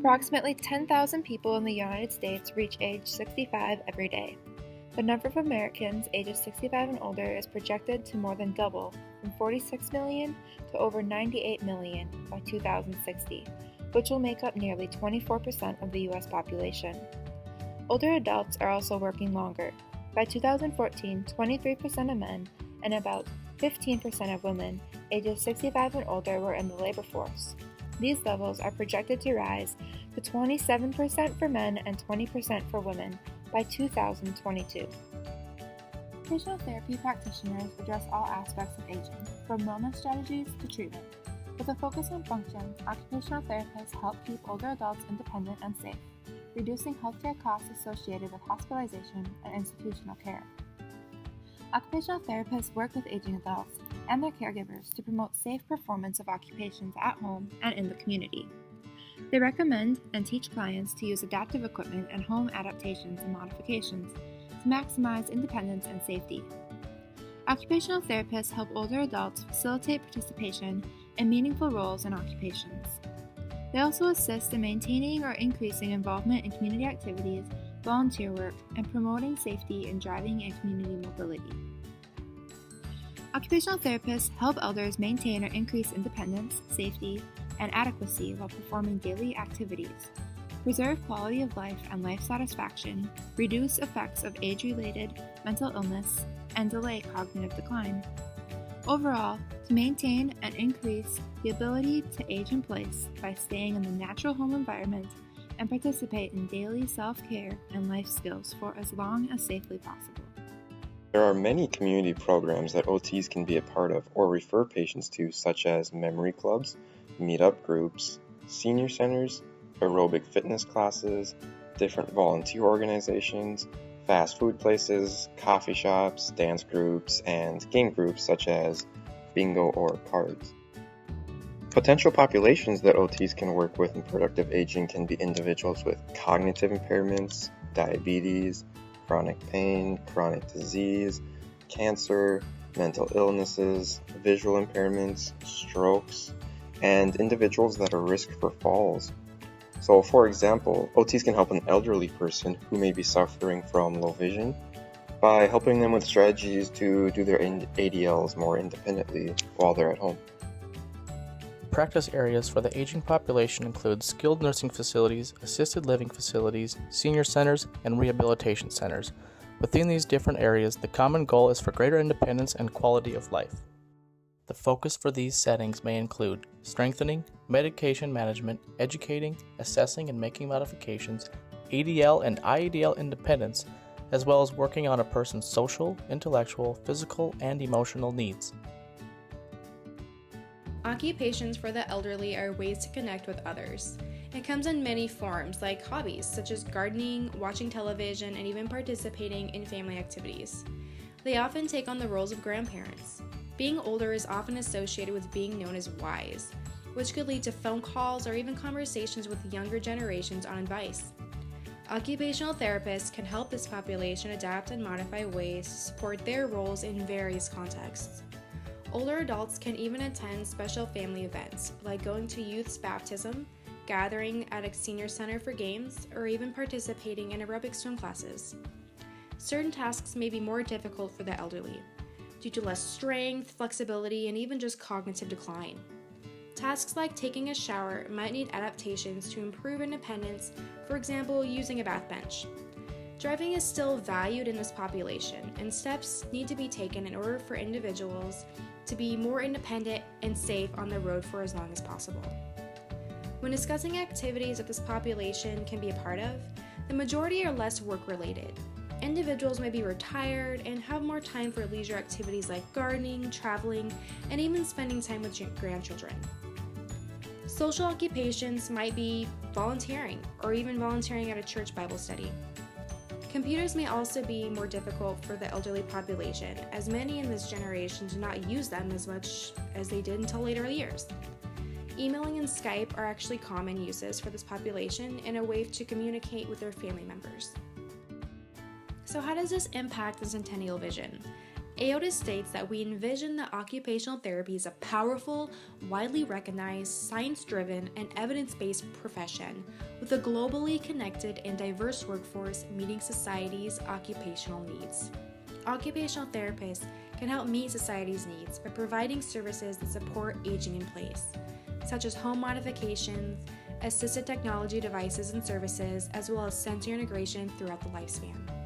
Approximately 10,000 people in the United States reach age 65 every day. The number of Americans ages 65 and older is projected to more than double from 46 million to over 98 million by 2060, which will make up nearly 24% of the U.S. population. Older adults are also working longer. By 2014, 23% of men and about 15% of women ages 65 and older were in the labor force. These levels are projected to rise to 27% for men and 20% for women by 2022. Occupational therapy practitioners address all aspects of aging, from wellness strategies to treatment. With a focus on functions, occupational therapists help keep older adults independent and safe, reducing healthcare costs associated with hospitalization and institutional care. Occupational therapists work with aging adults and their caregivers to promote safe performance of occupations at home and in the community. They recommend and teach clients to use adaptive equipment and home adaptations and modifications to maximize independence and safety. Occupational therapists help older adults facilitate participation in meaningful roles and occupations. They also assist in maintaining or increasing involvement in community activities, volunteer work, and promoting safety in driving and community mobility. Occupational therapists help elders maintain or increase independence, safety, and adequacy while performing daily activities, preserve quality of life and life satisfaction, reduce effects of age-related mental illness, and delay cognitive decline. Overall, to maintain and increase the ability to age in place by staying in the natural home environment and participate in daily self-care and life skills for as long as safely possible. There are many community programs that OTs can be a part of or refer patients to, such as memory clubs, meetup groups, senior centers, aerobic fitness classes, different volunteer organizations, fast food places, coffee shops, dance groups, and game groups such as bingo or cards. Potential populations that OTs can work with in productive aging can be individuals with cognitive impairments, diabetes, chronic pain, chronic disease, cancer, mental illnesses, visual impairments, strokes, and individuals that are at risk for falls. So, for example, OTs can help an elderly person who may be suffering from low vision by helping them with strategies to do their ADLs more independently while they're at home. Practice areas for the aging population include skilled nursing facilities, assisted living facilities, senior centers, and rehabilitation centers. Within these different areas, the common goal is for greater independence and quality of life. The focus for these settings may include strengthening, medication management, educating, assessing and making modifications, ADL and IADL independence, as well as working on a person's social, intellectual, physical, and emotional needs. Occupations for the elderly are ways to connect with others. It comes in many forms, like hobbies such as gardening, watching television, and even participating in family activities. They often take on the roles of grandparents. Being older is often associated with being known as wise, which could lead to phone calls or even conversations with younger generations on advice. Occupational therapists can help this population adapt and modify ways to support their roles in various contexts. Older adults can even attend special family events, like going to youth's baptism, gathering at a senior center for games, or even participating in aerobic swim classes. Certain tasks may be more difficult for the elderly, due to less strength, flexibility, and even just cognitive decline. Tasks like taking a shower might need adaptations to improve independence, for example, using a bath bench. Driving is still valued in this population, and steps need to be taken in order for individuals to be more independent and safe on the road for as long as possible. When discussing activities that this population can be a part of, the majority are less work-related. Individuals may be retired and have more time for leisure activities like gardening, traveling, and even spending time with grandchildren. Social occupations might be volunteering or even volunteering at a church Bible study. Computers may also be more difficult for the elderly population, as many in this generation do not use them as much as they did until later years. Emailing and Skype are actually common uses for this population and a way to communicate with their family members. So how does this impact the centennial vision? AOTA states that we envision that occupational therapy is a powerful, widely recognized, science-driven, and evidence-based profession with a globally connected and diverse workforce meeting society's occupational needs. Occupational therapists can help meet society's needs by providing services that support aging in place, such as home modifications, assisted technology devices and services, as well as sensor integration throughout the lifespan.